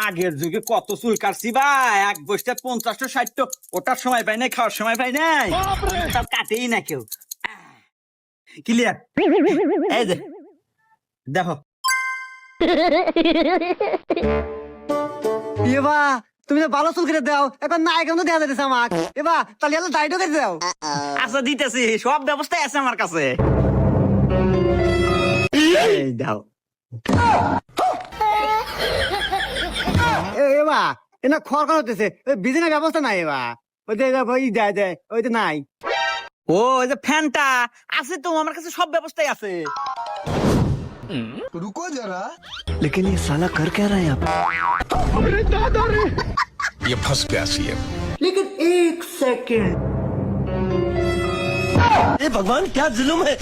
আগের যুগে কত চুল কাটছি ভাই, এক বসতে 50-60, ওটার সময় পাই নাই, খাওয়ার সময় পাই নাই, তার কাটেই না কেউ। ক্লিয়ার? এই যে দেখো। এবা তুমি তো ভালো চুল কেটে দাও, এখন না এখন তো দেওয়া যাচ্ছে আমাক। এবা তাহলে এলো দাড়িও কেটে দাও। আচ্ছা দিতেছি, সব ব্যবস্থাই আছে আমার কাছে। এই দাও। এবা এনা খড় খড় হতেছে, বিজনেস ব্যবস্থা নাই। এবা ওই যে ওই দেয় দেয় ওই তো নাই। ও ওই যে ফ্যানটা আছে তো আমার কাছে, সব ব্যবস্থাই আছে। रुको जरा। लेकिन ये साला कर क्या रहा है यहाँ पे? ये फंस गया सीएम। लेकिन एक सेकंड। भगवान क्या जुल्म है।